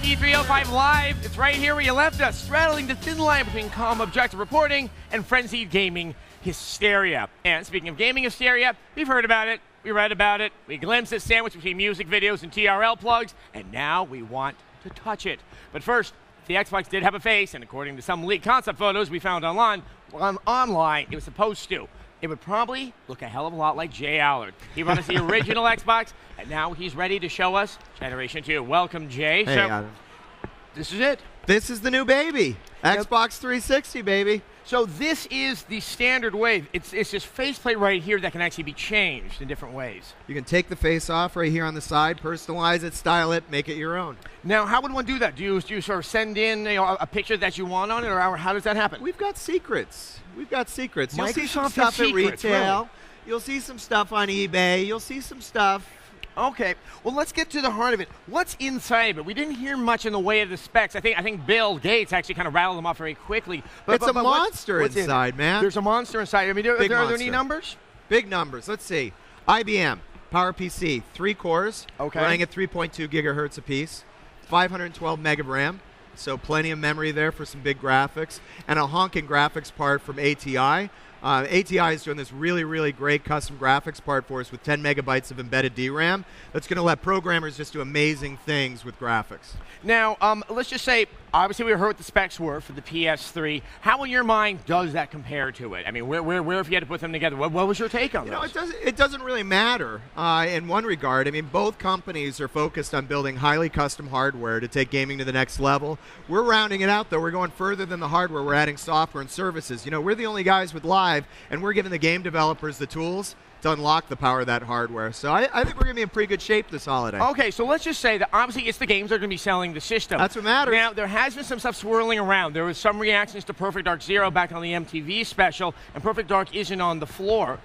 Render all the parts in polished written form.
E305 Live. It's right here where you left us, straddling the thin line between calm, objective reporting and frenzied gaming hysteria. And speaking of gaming hysteria, we've heard about it, we read about it, we glimpsed it sandwiched between music videos and TRL plugs, and now we want to touch it. But first, the Xbox did have a face, and according to some leaked concept photos we found online, it was supposed to. It would probably look a hell of a lot like Jay Allard. He brought us the original Xbox, and now he's ready to show us Generation 2. Welcome, Jay. Hey, Adam. This is it. This is the new baby. Xbox 360, baby. So this is the standard way. It's this faceplate right here that can actually be changed in different ways. You can take the face off right here on the side, personalize it, style it, make it your own. Now, how would one do that? Do you sort of send in a picture that you want on it, or how does that happen? We've got secrets. We've got secrets. You'll see some Microsoft stuff has at secrets, retail. really? You'll see some stuff on eBay. You'll see some stuff. Okay, well, let's get to the heart of it. What's inside of it? We didn't hear much in the way of the specs. I think Bill Gates actually kind of rattled them off very quickly. It's a monster inside, man. There's a monster inside. I mean, are there any numbers? Big numbers. Let's see. IBM PowerPC, 3 cores, running at 3.2 gigahertz apiece, 512 meg of RAM, so plenty of memory there for some big graphics, and a honking graphics part from ATI. ATI is doing this really, really great custom graphics part for us with 10 megabytes of embedded DRAM that's going to let programmers just do amazing things with graphics. Now, let's just say, obviously we heard what the specs were for the PS3. How in your mind does that compare to it? I mean, where if you had to put them together, what was your take on those? It doesn't really matter in one regard. I mean, both companies are focused on building highly custom hardware to take gaming to the next level. We're rounding it out, though. We're going further than the hardware. We're adding software and services. You know, we're the only guys with live, and we're giving the game developers the tools to unlock the power of that hardware. So I think we're going to be in pretty good shape this holiday. Okay, so let's just say that obviously it's the games that are going to be selling the system. That's what matters. Now, there has been some stuff swirling around. There was some reactions to Perfect Dark Zero back on the MTV special, and Perfect Dark isn't on the floor.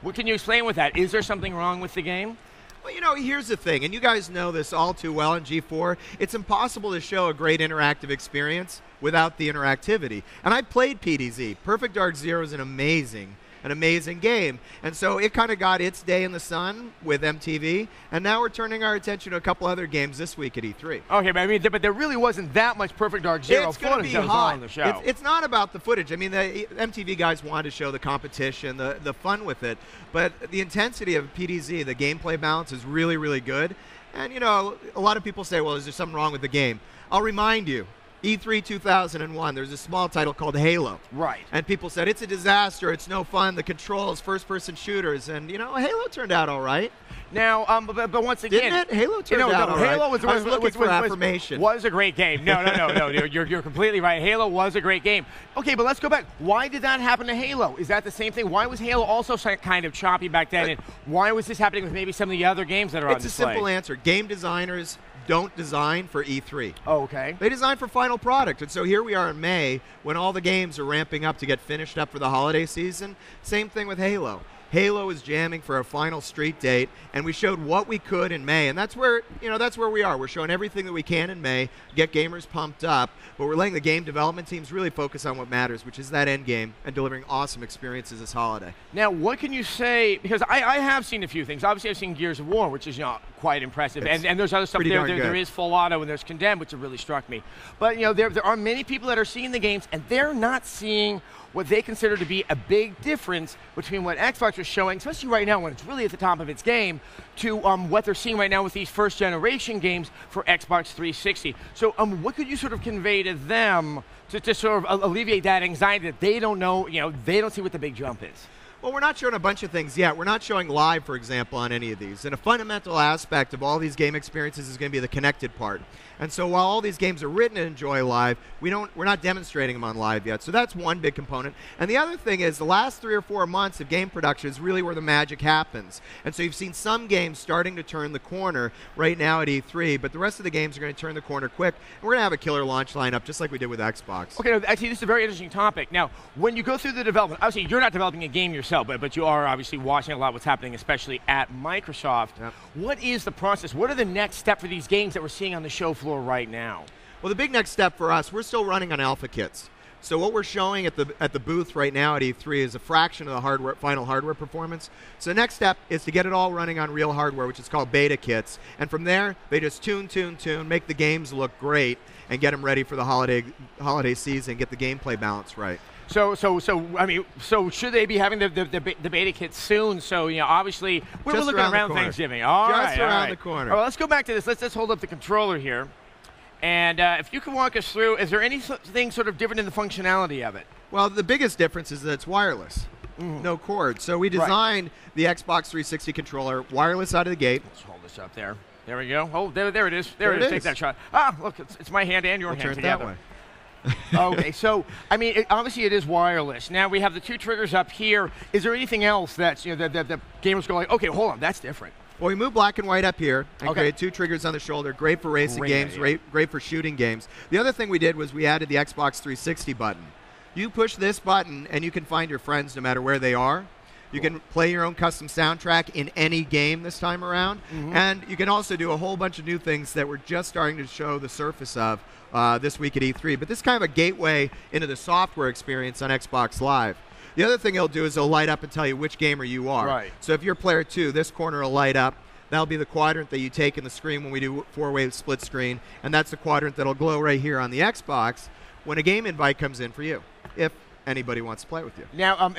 What can you explain with that? Is there something wrong with the game? Well, you know, here's the thing, and you guys know this all too well in G4. It's impossible to show a great interactive experience without the interactivity. And I played PDZ. Perfect Dark Zero is an amazing game. And so it kind of got its day in the sun with MTV, and now we're turning our attention to a couple other games this week at E3. Okay, but there really wasn't that much Perfect Dark Zero footage that was on the show. It's not about the footage. I mean, the MTV guys wanted to show the competition, the fun with it, but the intensity of PDZ, the gameplay balance is really, really good. And, you know, a lot of people say, well, is there something wrong with the game? I'll remind you. E3 2001, there's a small title called Halo. Right. And people said, it's a disaster, it's no fun, the controls, first-person shooters, and, you know, Halo turned out all right. Now, but once again... Didn't it? Halo turned out all right. Halo was a great game. No, you're completely right. Halo was a great game. Okay, but let's go back. Why did that happen to Halo? Is that the same thing? Why was Halo also kind of choppy back then, and why was this happening with maybe some of the other games that are on display? It's a simple answer. Game designers don't design for E3. Oh, okay. They design for final product. And so here we are in May when all the games are ramping up to get finished up for the holiday season. Same thing with Halo. Halo is jamming for a final street date, and we showed what we could in May, and that's where we are. We're showing everything that we can in May, get gamers pumped up, but we're letting the game development teams really focus on what matters, which is that end game and delivering awesome experiences this holiday. Now, what can you say? Because I have seen a few things. Obviously, I've seen Gears of War, which is quite impressive, and there's other stuff there. There is Full Auto and there's Condemned, which have really struck me. But you know, there are many people that are seeing the games, and they're not seeing what they consider to be a big difference between what Xbox was showing, especially right now when it's really at the top of its game, to what they're seeing right now with these first-generation games for Xbox 360. So what could you sort of convey to them to sort of alleviate that anxiety that they don't know, they don't see what the big jump is? Well, we're not showing a bunch of things yet. We're not showing live, for example, on any of these. And a fundamental aspect of all these game experiences is going to be the connected part. And so while all these games are written to enjoy live, we're not demonstrating them on live yet. So that's one big component. And the other thing is the last 3 or 4 months of game production is really where the magic happens. And so you've seen some games starting to turn the corner right now at E3, but the rest of the games are going to turn the corner quick. And we're going to have a killer launch lineup just like we did with Xbox. Okay, actually, this is a very interesting topic. Now, when you go through the development, obviously you're not developing a game yourself, but you are obviously watching a lot of what's happening, especially at Microsoft. Yep. What is the process? What are the next steps for these games that we're seeing on the show floor right now? Well, the big next step for us, we're still running on alpha kits. So what we're showing at the booth right now at E3 is a fraction of the final hardware performance. So the next step is to get it all running on real hardware, which is called beta kits. And from there, they just tune, make the games look great, and get them ready for the holiday season, get the gameplay balance right. So should they be having the beta kit soon? So, obviously, we're looking around Thanksgiving. Just around the corner. All right, let's go back to this. Let's hold up the controller here. And if you can walk us through, is there anything sort of different in the functionality of it? Well, the biggest difference is that it's wireless. No cord. So we designed the Xbox 360 controller wireless out of the gate. Let's hold this up there. There we go. Oh, there it is. There it is. Take that shot. Ah, look, it's my hand and your hand together. That way. Okay, so obviously it is wireless. Now we have the 2 triggers up here. Is there anything else that's that the gamers go like, okay, hold on, that's different? Well, we moved black and white up here and created 2 triggers on the shoulder. Great for racing games, great for shooting games. The other thing we did was we added the Xbox 360 button. You push this button and you can find your friends no matter where they are. You can play your own custom soundtrack in any game this time around. And you can also do a whole bunch of new things that we're just starting to show the surface of this week at E3. But this is kind of a gateway into the software experience on Xbox Live. The other thing it'll do is it'll light up and tell you which gamer you are. Right. So if you're player 2, this corner will light up. That'll be the quadrant that you take in the screen when we do 4-way split screen. And that's the quadrant that'll glow right here on the Xbox when a game invite comes in for you, if anybody wants to play with you. Now,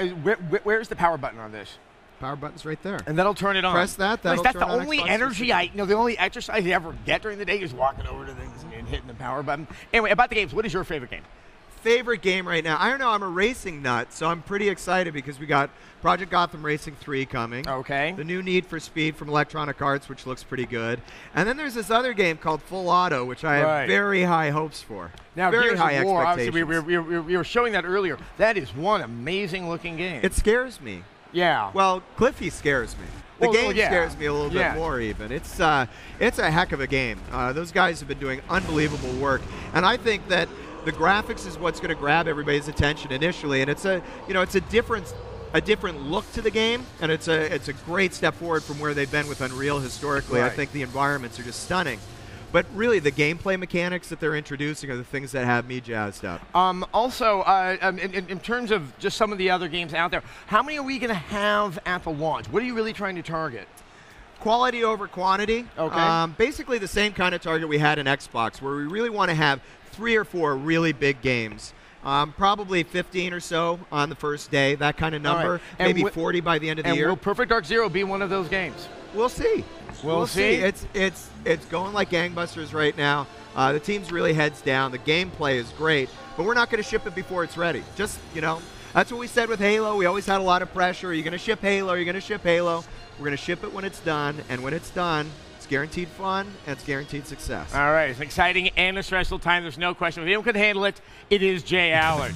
where's the power button on this? Power button's right there. And that'll turn it on. Press that. That's the only energy the only exercise I ever get during the day is walking over to things and hitting the power button. Anyway, about the games, what is your favorite game? Favorite game right now? I don't know. I'm a racing nut, so I'm pretty excited because we got Project Gotham Racing 3 coming. Okay. The new Need for Speed from Electronic Arts, which looks pretty good. And then there's this other game called Full Auto, which I have very high hopes for. Now, very high War, expectations. Obviously, we were showing that earlier. That is one amazing-looking game. It scares me. Yeah. Well, Cliffy scares me. The game scares me a little bit more even. It's a heck of a game. Those guys have been doing unbelievable work. And I think that the graphics is what's going to grab everybody's attention initially, and it's a different look to the game, and it's a great step forward from where they've been with Unreal historically. I think the environments are just stunning. But really, the gameplay mechanics that they're introducing are the things that have me jazzed up. Also, in terms of just some of the other games out there, how many are we going to have at the launch? What are you really trying to target? Quality over quantity. Okay. Basically the same kind of target we had in Xbox, where we really want to have 3 or 4 really big games. Probably 15 or so on the first day, that kind of number. Maybe 40 by the end of the year. Will Perfect Dark Zero be one of those games? We'll see. We'll see. It's going like gangbusters right now. The team's really heads down. The gameplay is great, but we're not going to ship it before it's ready. Just, that's what we said with Halo. We always had a lot of pressure. Are you going to ship Halo? Are you going to ship Halo? We're going to ship it when it's done, and when it's done, it's guaranteed fun, and it's guaranteed success. All right, it's an exciting and a stressful time. There's no question. If anyone could handle it, it is Jay Allard.